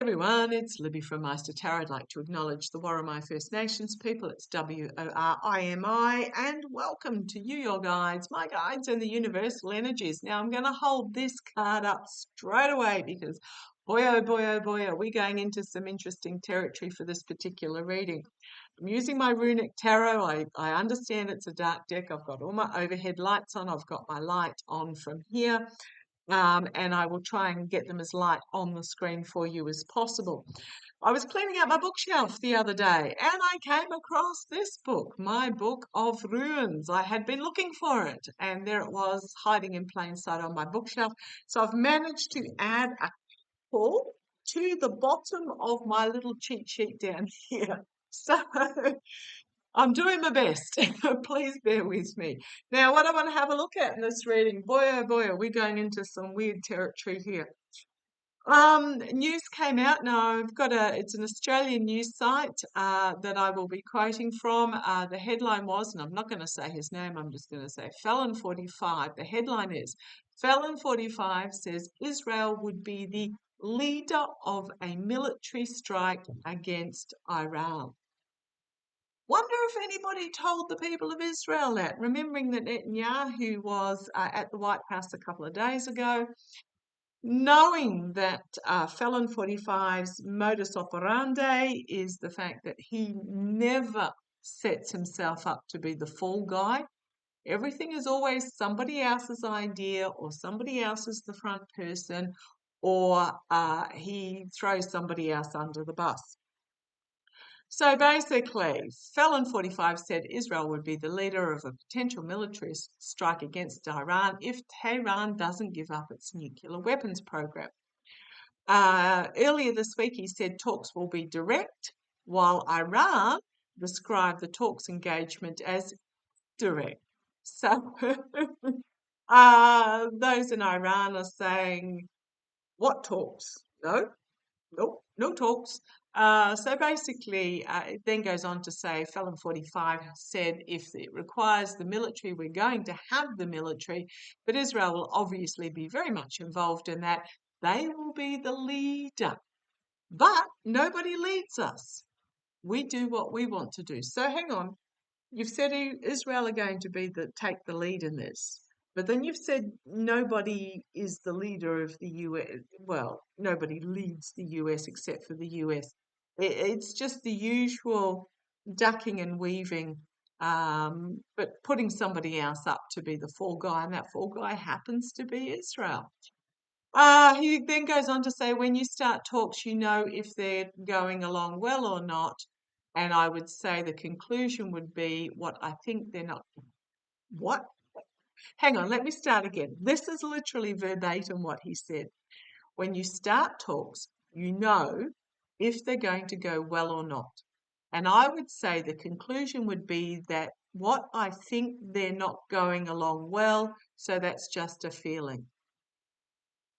Everyone, it's Libby from Meister Tarot. I'd like to acknowledge the Worimi First Nations people. It's WORIMI, and welcome to you, your guides, my guides, and the universal energies. Now, I'm going to hold this card up straight away because, boy, oh boy, oh boy, are we going into some interesting territory for this particular reading. I'm using my runic tarot. I understand it's a dark deck. I've got all my overhead lights on. I've got my light on from here. And I will try and get them as light on the screen for you as possible. I was cleaning out my bookshelf the other day and I came across this book, my book of runes. I had been looking for it and there it was hiding in plain sight on my bookshelf. So I've managed to add a pull to the bottom of my little cheat sheet down here. So I'm doing my best. Please bear with me. Now, what I want to have a look at in this reading, boy, oh boy, are we going into some weird territory here. News came out. Now, it's an Australian news site that I will be quoting from. The headline was, and I'm not going to say his name, I'm just going to say Felon 45. The headline is, Felon 45 says Israel would be the leader of a military strike against Iran. Wonder if anybody told the people of Israel that, remembering that Netanyahu was at the White House a couple of days ago, knowing that Felon 45's modus operandi is the fact that he never sets himself up to be the fall guy. Everything is always somebody else's idea or somebody else is the front person, or he throws somebody else under the bus. So basically, Felon 45 said Israel would be the leader of a potential military strike against Iran if Tehran doesn't give up its nuclear weapons program. Earlier this week, he said talks will be direct, while Iran described the talks engagement as direct. So those in Iran are saying, what talks? No talks. So basically, it then goes on to say, Felon 45 said, if it requires the military, we're going to have the military, but Israel will obviously be very much involved in that. They will be the leader, but nobody leads us. We do what we want to do. So hang on, you've said Israel are going to be take the lead in this. But then you've said nobody is the leader of the US. Well, nobody leads the US except for the US. It's just the usual ducking and weaving, but putting somebody else up to be the fall guy, and that fall guy happens to be Israel. He then goes on to say, when you start talks, you know if they're going along well or not. And I would say the conclusion would be what I think they're not. What? Hang on, let me start again. This is literally verbatim what he said. When you start talks, you know if they're going to go well or not. And I would say the conclusion would be that what I think they're not going along well, so that's just a feeling.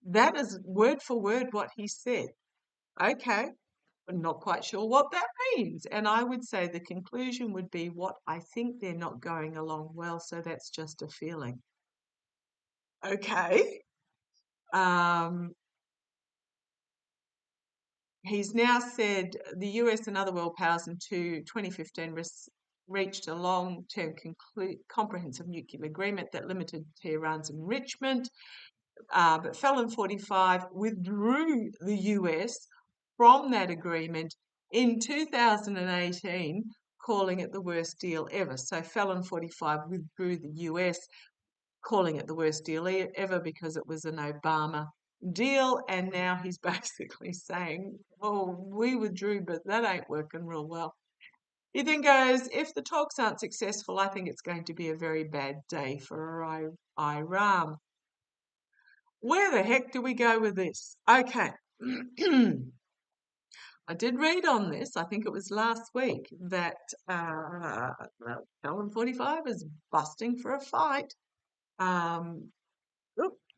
That is word for word what he said. Okay, I'm not quite sure what that means. And I would say the conclusion would be what I think they're not going along well, so that's just a feeling. Okay. He's now said the US and other world powers in 2015 reached a long-term comprehensive nuclear agreement that limited Tehran's enrichment, but Felon 45 withdrew the US from that agreement in 2018, calling it the worst deal ever. So Felon 45 withdrew the US, calling it the worst deal ever because it was an Obama deal, and now he's basically saying, oh, we withdrew, but that ain't working real well. He then goes, if the talks aren't successful, I think it's going to be a very bad day for Iran. Where the heck do we go with this? Okay. I did read on this, I think it was last week, that Felon 45 is busting for a fight.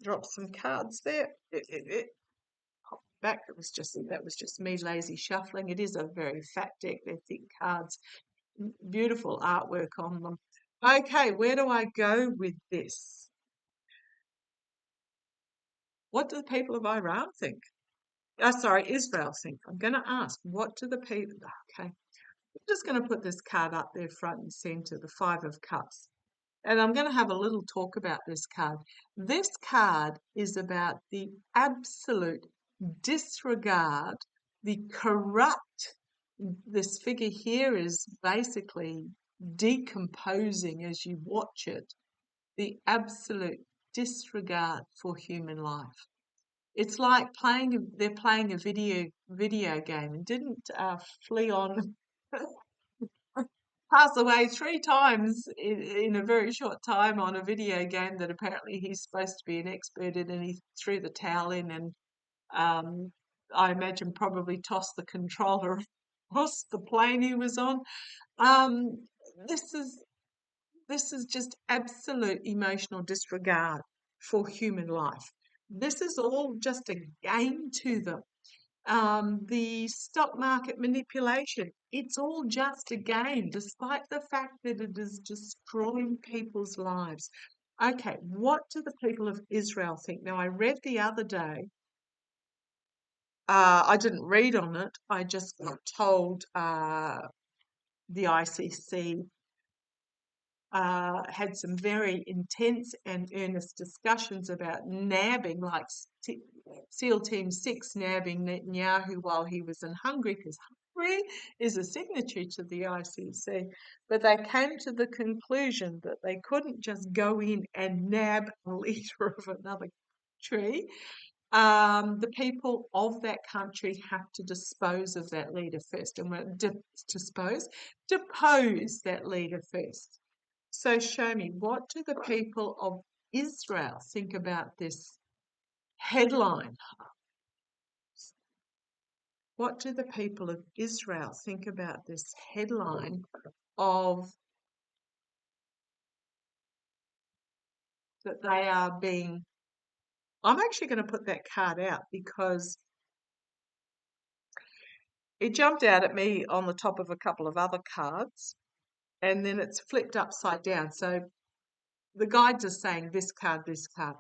Dropped some cards there. Pop back. That was just me lazy shuffling. It is a very fat deck. They're thick cards. Beautiful artwork on them. Okay, where do I go with this? What do the people of Iran think? Israel think. I'm going to ask, what do the people, okay, I'm just going to put this card up there front and center, the Five of Cups. And I'm going to have a little talk about this card. This card is about the absolute disregard, the corrupt. This figure here is basically decomposing as you watch it, the absolute disregard for human life. It's like they're playing a video game and didn't Fleon pass away 3 times in a very short time on a video game that apparently he's supposed to be an expert in, and he threw the towel in and I imagine probably tossed the controller across the plane he was on. Um, this is just absolute emotional disregard for human life. This is all just a game to them. The stock market manipulation, it's all just a game, despite the fact that it is destroying people's lives. Okay, what do the people of Israel think? Now, I read the other day, I didn't read on it, I just got told the ICC had some very intense and earnest discussions about nabbing, like SEAL Team 6 nabbing Netanyahu while he was in Hungary, because Hungary is a signatory to the ICC. But they came to the conclusion that they couldn't just go in and nab a leader of another country. The people of that country have to dispose of that leader first, and depose that leader first. So show me, what do the people of Israel think about this headline? What do the people of Israel think about this headline of that they are being... I'm actually going to put that card out because it jumped out at me on the top of a couple of other cards, and then it's flipped upside down. So the guides are saying this card, this card.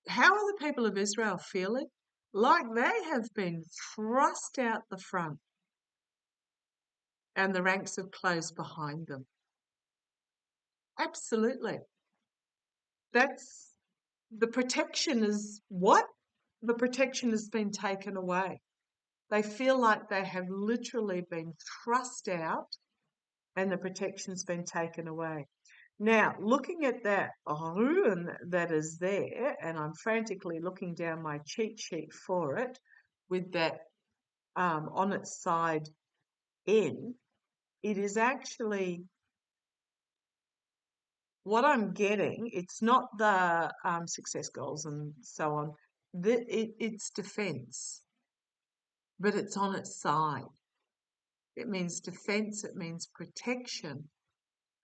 How are the people of Israel feeling? Like they have been thrust out the front and the ranks have closed behind them. Absolutely. That's the protection is what? The protection has been taken away. They feel like they have literally been thrust out and the protection's been taken away. Now, looking at that rune that is there, and I'm frantically looking down my cheat sheet for it with that on its side N, it is actually what I'm getting. It's not the success goals and so on. It's defense, but it's on its side. It means defense, it means protection,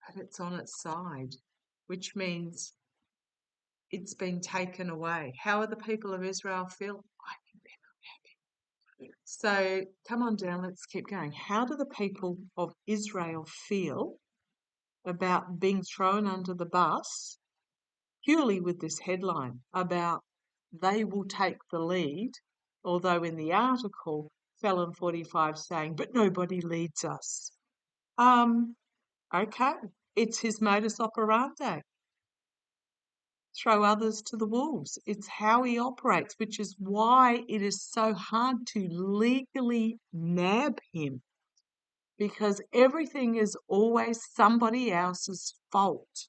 but it's on its side, which means it's been taken away. How are the people of Israel feel? I think they're not happy. So come on down, let's keep going. How do the people of Israel feel about being thrown under the bus purely with this headline about they will take the lead, although in the article, Felon 45 saying, but nobody leads us. Okay, it's his modus operandi. Throw others to the wolves. It's how he operates, which is why it is so hard to legally nab him, because everything is always somebody else's fault.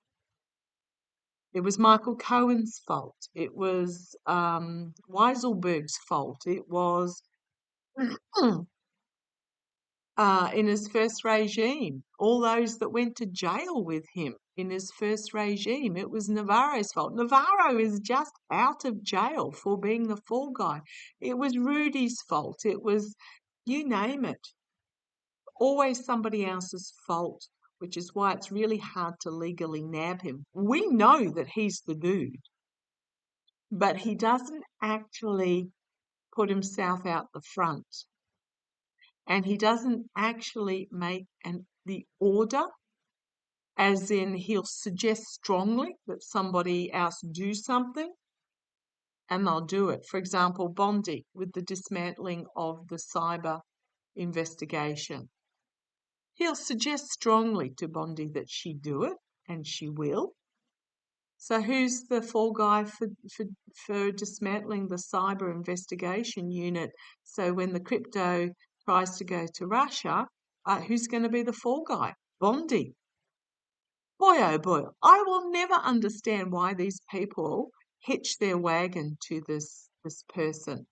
It was Michael Cohen's fault. It was Weiselberg's fault. It was in his first regime, all those that went to jail with him in his first regime. It was Navarro's fault. Navarro is just out of jail for being the fall guy. It was Rudy's fault. It was, you name it, always somebody else's fault, which is why it's really hard to legally nab him. We know that he's the dude, but he doesn't actually put himself out the front. And he doesn't actually make the order, as in he'll suggest strongly that somebody else do something, and they'll do it. For example, Bondi with the dismantling of the cyber investigation. He'll suggest strongly to Bondi that she do it, and she will. So who's the fall guy for dismantling the cyber investigation unit? So when the crypto tries to go to Russia, who's going to be the fall guy? Bondi. Boy, oh boy, I will never understand why these people hitch their wagon to this person.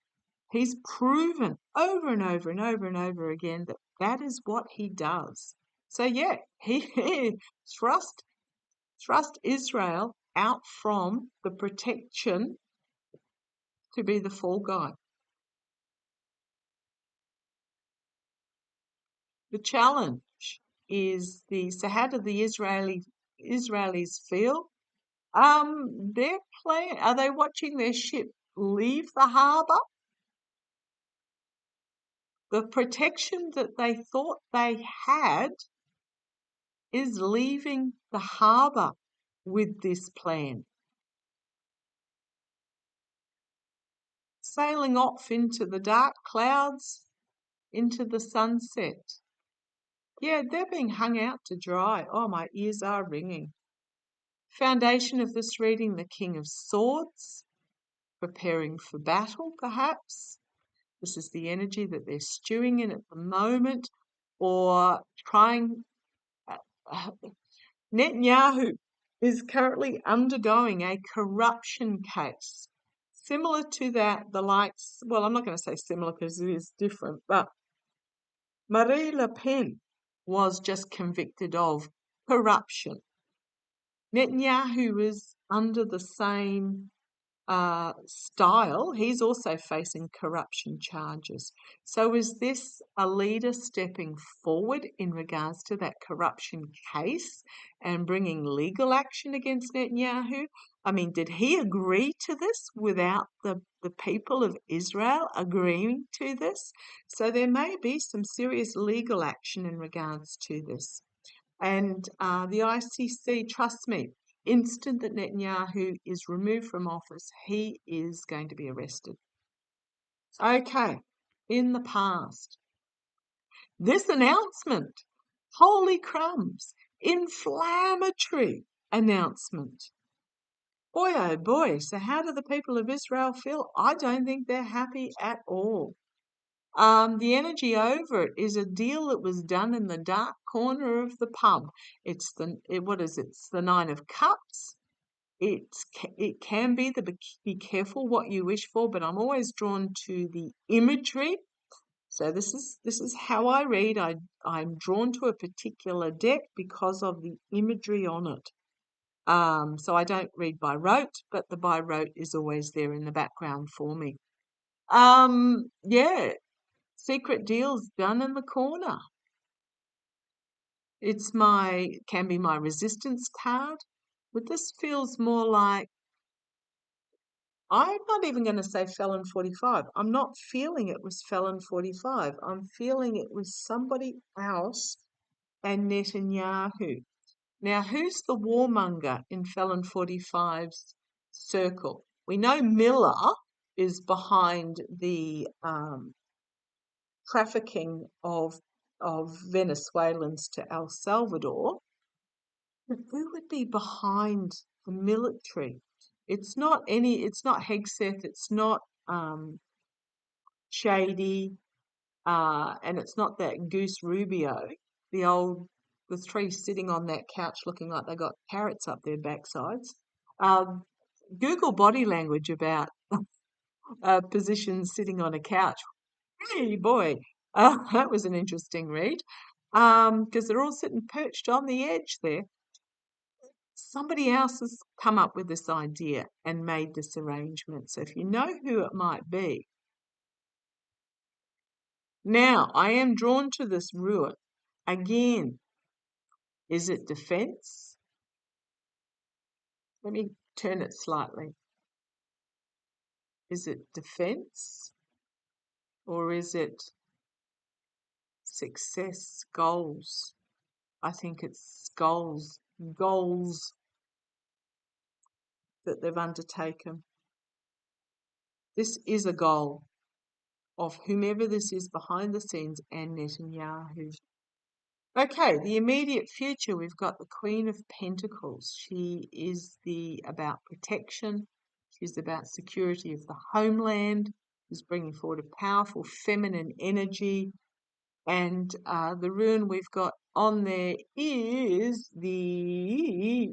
He's proven over and over and over and over again that that is what he does. So yeah, he thrust Israel out from the protection to be the fall guy. The challenge is so how do the Israelis feel? They're playing. Are they watching their ship leave the harbour? The protection that they thought they had is leaving the harbour with this plan. Sailing off into the dark clouds, into the sunset. Yeah, they're being hung out to dry. Oh, my ears are ringing. Foundation of this reading, the King of Swords, preparing for battle, perhaps. This is the energy that they're stewing in at the moment, or trying. Netanyahu is currently undergoing a corruption case. Similar to that, well, I'm not going to say similar because it is different, but Marine Le Pen was just convicted of corruption. Netanyahu is under the same style. He's also facing corruption charges. So is this a leader stepping forward in regards to that corruption case and bringing legal action against Netanyahu? I mean, did he agree to this without the people of Israel agreeing to this? So there may be some serious legal action in regards to this. And the ICC, trust me, instant that Netanyahu is removed from office, he is going to be arrested. Okay, in the past, this announcement, holy crumbs, inflammatory announcement. Boy, oh boy, so how do the people of Israel feel? I don't think they're happy at all. The energy over it is a deal that was done in the dark corner of the pub. It's It's the Nine of Cups. It can be be careful what you wish for, but I'm always drawn to the imagery. So this is how I read. I'm drawn to a particular deck because of the imagery on it. So I don't read by rote, but the by rote is always there in the background for me. Yeah, secret deals done in the corner. Can be my resistance card, but this feels more like, I'm not even going to say Felon 45. I'm not feeling it was Felon 45. I'm feeling it was somebody else and Netanyahu. Now, who's the warmonger in Felon 45's circle? We know Miller is behind the trafficking of Venezuelans to El Salvador. But who would be behind the military? It's not Hegseth, it's not Shady, and it's not that Goose Rubio, the three sitting on that couch looking like they got carrots up their backsides. Google body language about positions sitting on a couch. Hey boy, that was an interesting read, because they're all sitting perched on the edge there. Somebody else has come up with this idea and made this arrangement. So if you know who it might be. Now, I am drawn to this ruin. Again, is it defense? Let me turn it slightly. Is it defense? Or is it success, goals? I think it's goals that they've undertaken. This is a goal of whomever this is behind the scenes and Netanyahu. Okay, the immediate future, we've got the Queen of Pentacles. She is about protection. She's about security of the homeland. She's bringing forward a powerful feminine energy. And the rune we've got on there is the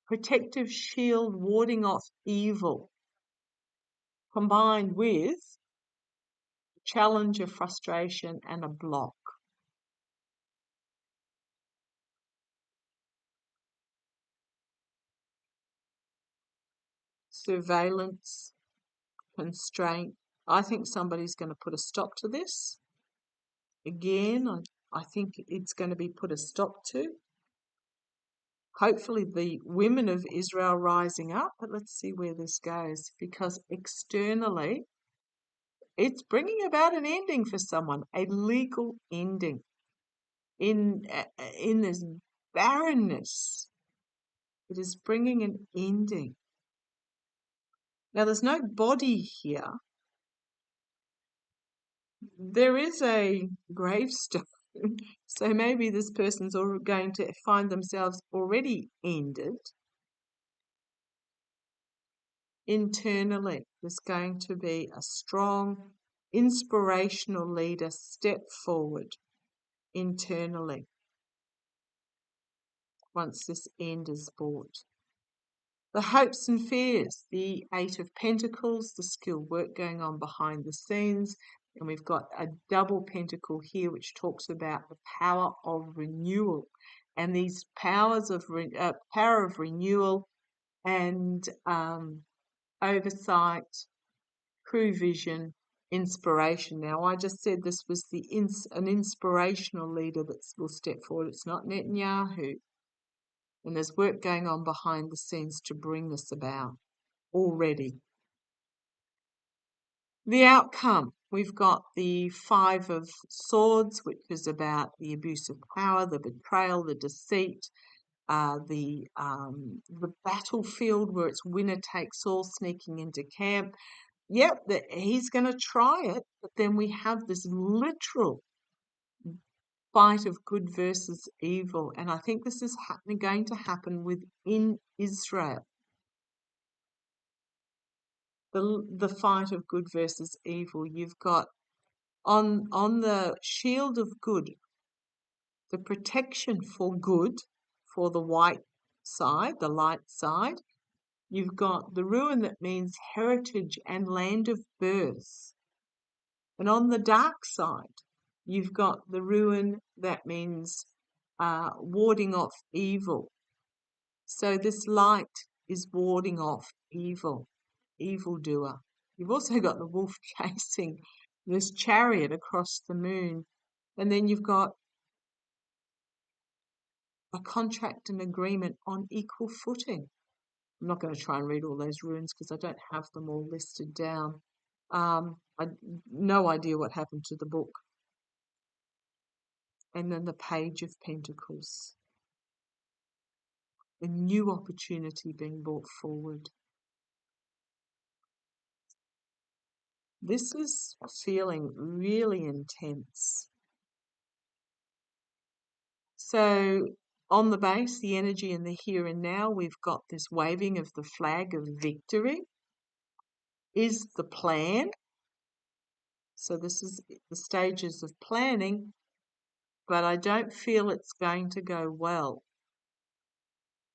protective shield warding off evil, combined with challenge, a frustration, and a block. Surveillance, constraint. I think somebody's going to put a stop to this. Again, I think it's going to be put a stop to. Hopefully the women of Israel rising up, but let's see where this goes, because externally it's bringing about an ending for someone, a legal ending in this barrenness. It is bringing an ending. Now, there's no body here. There is a gravestone, so maybe this person's going to find themselves already ended. Internally, there's going to be a strong, inspirational leader step forward internally once this end is brought. The hopes and fears, the Eight of Pentacles, the skilled work going on behind the scenes. And we've got a double pentacle here, which talks about the power of renewal. And these powers of power of renewal and oversight, true vision, inspiration. Now, I just said this was an inspirational leader that will step forward. It's not Netanyahu. And there's work going on behind the scenes to bring this about already. The outcome, we've got the Five of Swords, which is about the abuse of power, the betrayal, the deceit, the battlefield where it's winner takes all, sneaking into camp. Yep, he's going to try it, but then we have this literal fight of good versus evil, and I think this is going to happen within Israel. The fight of good versus evil. You've got on the shield of good, the protection for good, for the white side, the light side. You've got the rune that means heritage and land of birth. And on the dark side, you've got the rune that means warding off evil. So this light is warding off evil, evildoer. You've also got the wolf chasing this chariot across the moon. And then you've got a contract and agreement on equal footing. I'm not going to try and read all those runes because I don't have them all listed down. I no idea what happened to the book. And then the Page of Pentacles. A new opportunity being brought forward. This is feeling really intense. So on the base, the energy in the here and now, we've got this waving of the flag of victory. Is the plan. So this is the stages of planning, but I don't feel it's going to go well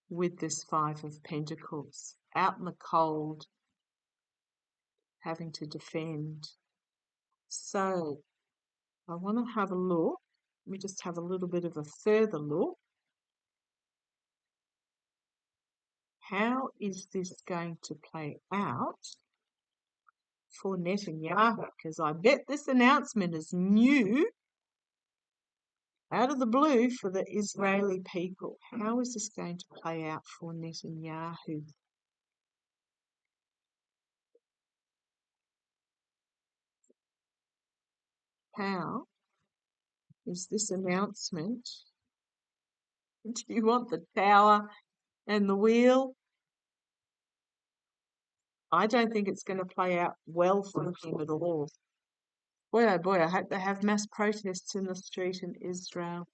with this Five of Pentacles. Out in the cold, having to defend. So I want to have a look. Let me just have a little bit of a further look. How is this going to play out for Netanyahu? Because I bet this announcement is new, out of the blue, for the Israeli people. How is this going to play out for Netanyahu? How is this announcement? Do you want the tower and the wheel? I don't think it's going to play out well for him at all. Boy, oh boy, I hope they have mass protests in the street in Israel.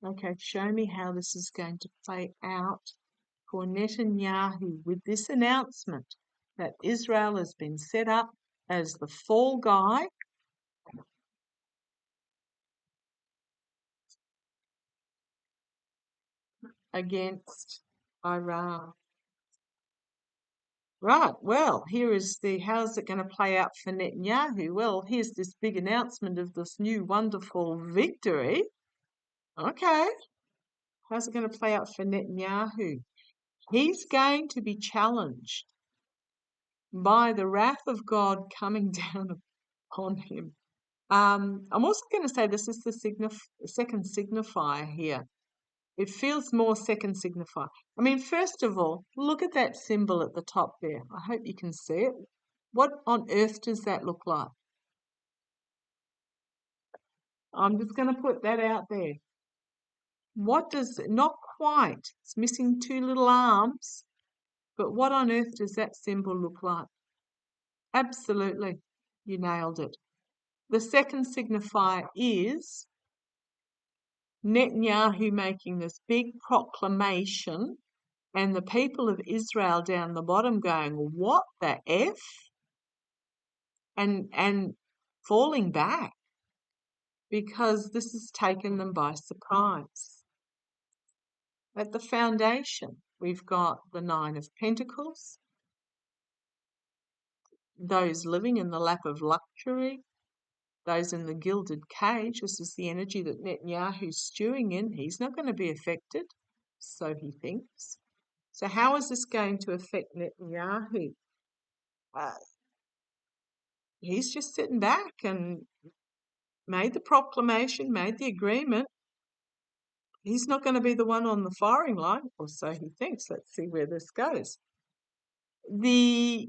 Okay, show me how this is going to play out for Netanyahu with this announcement that Israel has been set up as the fall guy against Iran. Right, well, here is how's it going to play out for Netanyahu? Well, here's this big announcement of this new wonderful victory. Okay, how's it going to play out for Netanyahu? He's going to be challenged by the wrath of God coming down upon him. I'm also going to say this is the second signifier here. It feels more second signifier. I mean, first of all, look at that symbol at the top there. I hope you can see it. What on earth does that look like? I'm just going to put that out there. What does, not quite, it's missing two little arms, but what on earth does that symbol look like? Absolutely, you nailed it. The second signifier is Netanyahu making this big proclamation and the people of Israel down the bottom going, what the F? And falling back because this has taken them by surprise. At the foundation, we've got the Nine of Pentacles, those living in the lap of luxury, those in the gilded cage. This is the energy that Netanyahu's stewing in. He's not going to be affected, so he thinks. So how is this going to affect Netanyahu? He's just sitting back and made the proclamation, made the agreement. He's not going to be the one on the firing line, or so he thinks. Let's see where this goes. The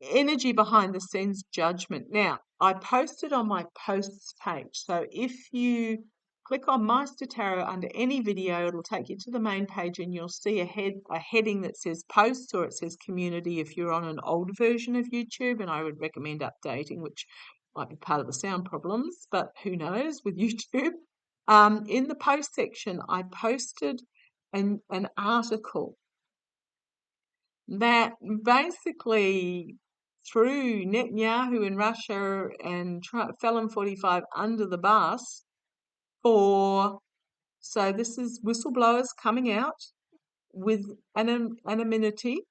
energy behind the scenes judgment. Now, I posted on my posts page. So if you click on Meister Tarot under any video, it'll take you to the main page and you'll see a heading that says posts or it says community if you're on an older version of YouTube, and I would recommend updating, which might be part of the sound problems, but who knows with YouTube. In the post section, I posted an article that basically threw Netanyahu in Russia and Felon 45 under the bus so this is whistleblowers coming out with anonymity,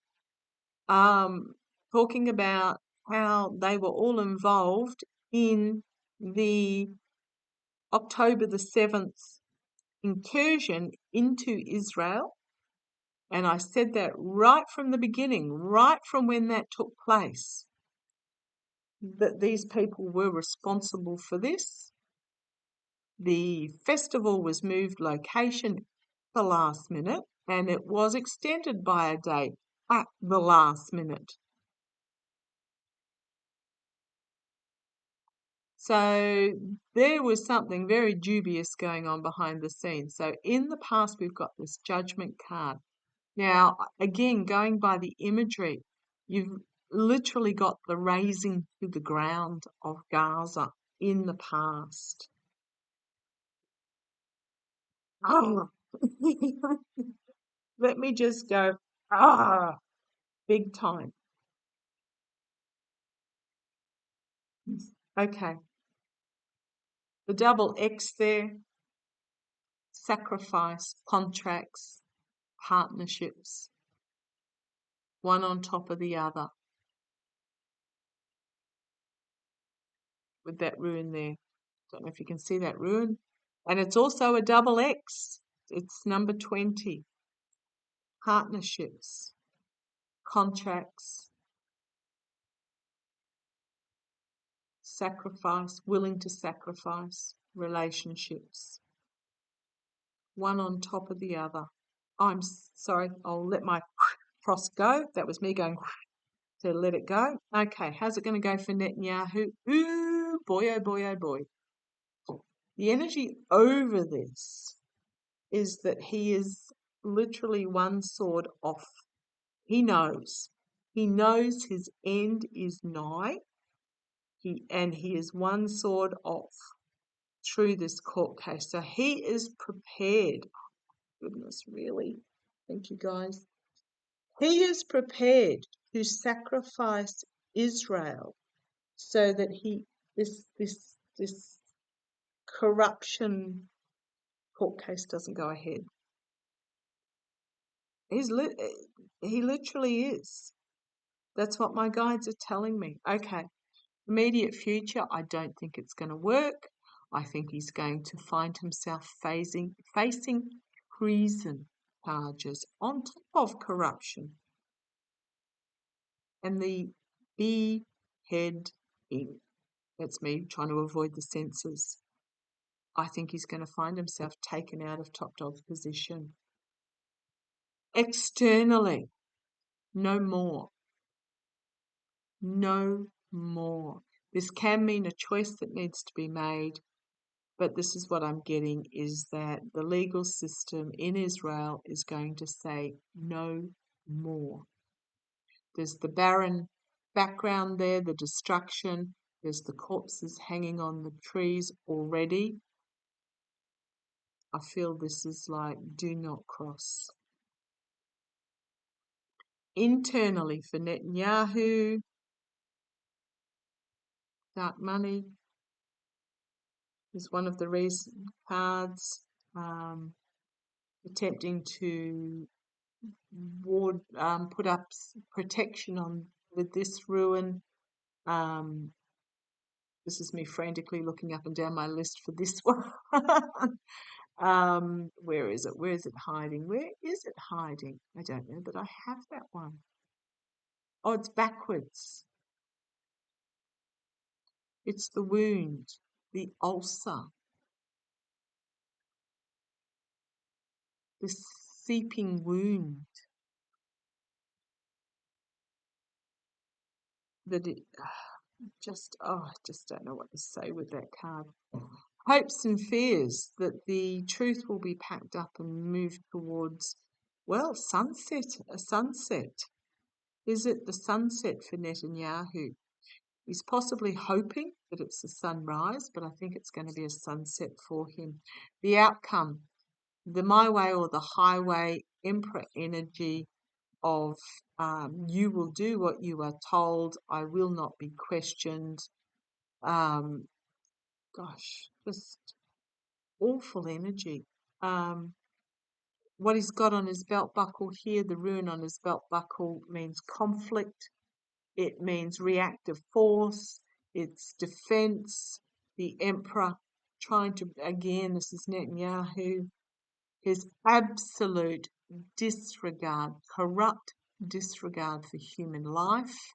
talking about how they were all involved in the October the 7th incursion into Israel. And I said that right from the beginning, right from when that took place, that these people were responsible for this. The festival was moved location at the last minute, and it was extended by a day at the last minute. So there was something very dubious going on behind the scenes. So in the past, we've got this judgment card. Now, again, going by the imagery, you've literally got the razing to the ground of Gaza in the past. Oh, let me just go, big time. Okay. The double X there, sacrifice, contracts, partnerships, one on top of the other, with that rune there. Don't know if you can see that rune. And it's also a double X. It's number 20. Partnerships, contracts, sacrifice, willing to sacrifice, relationships, one on top of the other. I'm sorry, I'll let my cross go. That was me going to let it go. Okay, how's it going to go for Netanyahu? Ooh, boy, oh boy, oh boy. The energy over this is that he is literally one sword off. He knows. He knows his end is nigh. He is one sword off through this court case. So he is prepared. Goodness, really? Thank you, guys. He is prepared to sacrifice Israel so that this corruption court case doesn't go ahead. He literally is. That's what my guides are telling me. Okay, immediate future, I don't think it's going to work. I think he's going to find himself facing treason charges on top of corruption and the beheading. That's me trying to avoid the censors. I think he's going to find himself taken out of top dog's position. Externally, no more. No more. This can mean a choice that needs to be made, but this is what I'm getting, is that the legal system in Israel is going to say no more. There's the barren background there, the destruction. There's the corpses hanging on the trees already. I feel this is like, do not cross. Internally for Netanyahu, dark money is one of the recent cards, attempting to put up protection on with this ruin. This is me frantically looking up and down my list for this one. Where is it? Where is it hiding? Where is it hiding? I don't know, but I have that one. Oh, it's backwards. It's the wound, the ulcer, the seeping wound that it I just don't know what to say with that card. Hopes and fears that the truth will be packed up and moved towards, well, a sunset. Is it the sunset for Netanyahu? He's possibly hoping that it's a sunrise, but I think it's going to be a sunset for him. The outcome, the my way or the highway, Emperor energy of you will do what you are told, I will not be questioned. Just awful energy. What he's got on his belt buckle here, the rune on his belt buckle, means conflict. It means reactive force. It's defense. The emperor trying to, again, this is Netanyahu, his absolute disregard, corrupt disregard for human life.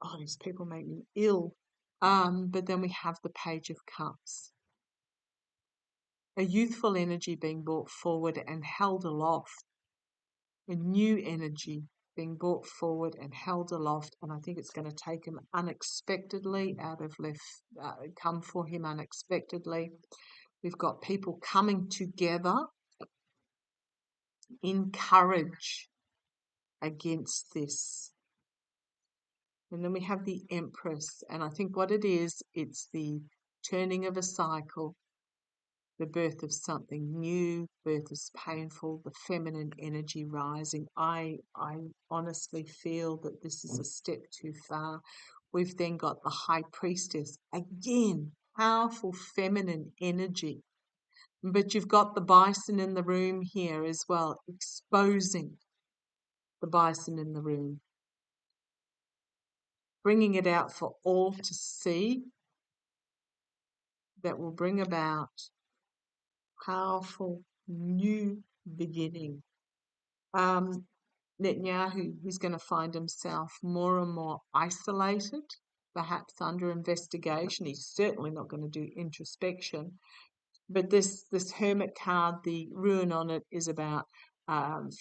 Oh, these people make me ill. But then we have the Page of Cups. A youthful energy being brought forward and held aloft. A new energy being brought forward and held aloft, and I think it's going to take him unexpectedly come for him unexpectedly. We've got people coming together in courage against this. And then we have the Empress, and I think what it is, it's the turning of a cycle, the birth of something new, birth is painful, the feminine energy rising. I honestly feel that this is a step too far. We've then got the High Priestess, again, powerful feminine energy. But you've got the bison in the room here as well, exposing the bison in the room, bringing it out for all to see. That will bring about powerful new beginning. Netanyahu, he's going to find himself more and more isolated, perhaps under investigation. He's certainly not going to do introspection. But this Hermit card, the rune on it is about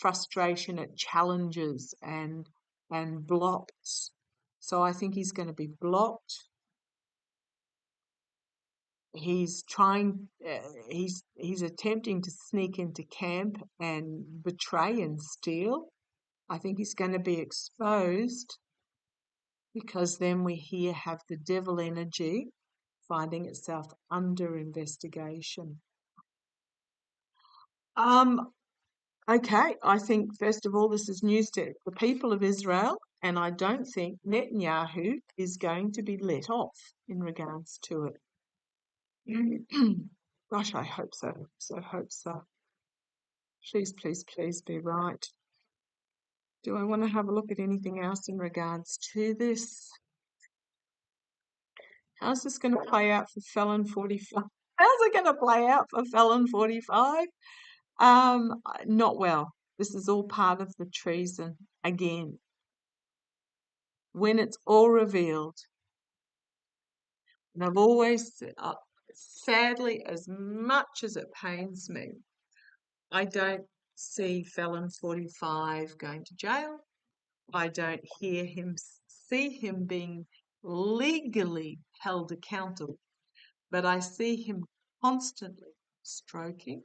frustration at challenges and blocks. So I think he's going to be blocked. He's he's attempting to sneak into camp and betray and steal. I think he's going to be exposed because then we here have the devil energy finding itself under investigation. Okay, I think first of all, this is news to the people of Israel, and I don't think Netanyahu is going to be let off in regards to it. Gosh, I hope so. So hope so. Please, please, please be right. Do I want to have a look at anything else in regards to this? How's this going to play out for Felon 45? How's it going to play out for Felon 45? Not well. This is all part of the treason again. When it's all revealed, and I've always, sadly, as much as it pains me, I don't see Felon 45 going to jail. I don't see him being legally held accountable, but I see him constantly stroking,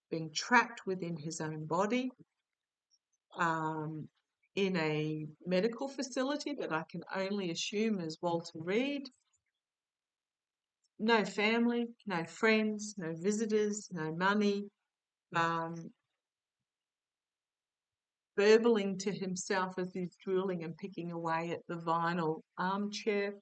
being trapped within his own body, in a medical facility that I can only assume is Walter Reed. No family, no friends, no visitors, no money, burbling to himself as he's drooling and picking away at the vinyl armchair.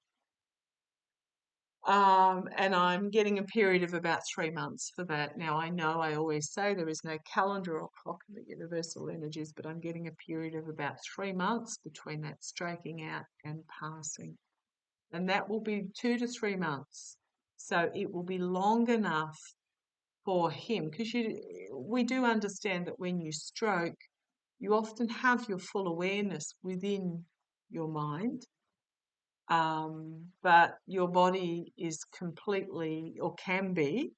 And I'm getting a period of about 3 months for that. Now, I know I always say there is no calendar or clock in the universal energies, but I'm getting a period of about 3 months between that striking out and passing. And that will be 2 to 3 months. So it will be long enough for him, because we do understand that when you stroke, you often have your full awareness within your mind. But your body is completely, or can be,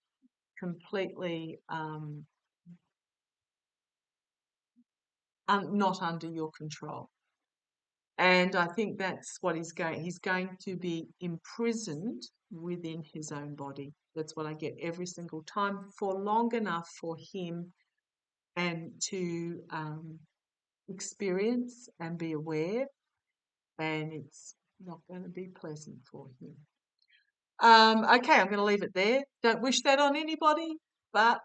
completely not under your control. And I think that's what he's going to be imprisoned within his own body. That's what I get every single time, for long enough for him and to experience and be aware, and it's not going to be pleasant for him. Okay, I'm going to leave it there. Don't wish that on anybody, but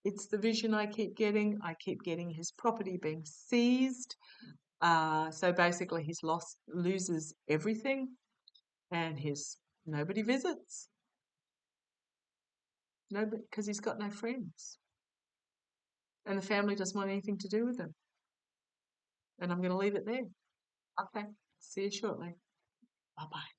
it's the vision I keep getting. I keep getting his property being seized. So basically, loses everything, and nobody visits. Nobody, because he's got no friends, and the family doesn't want anything to do with him. And I'm going to leave it there. Okay, see you shortly. Bye bye.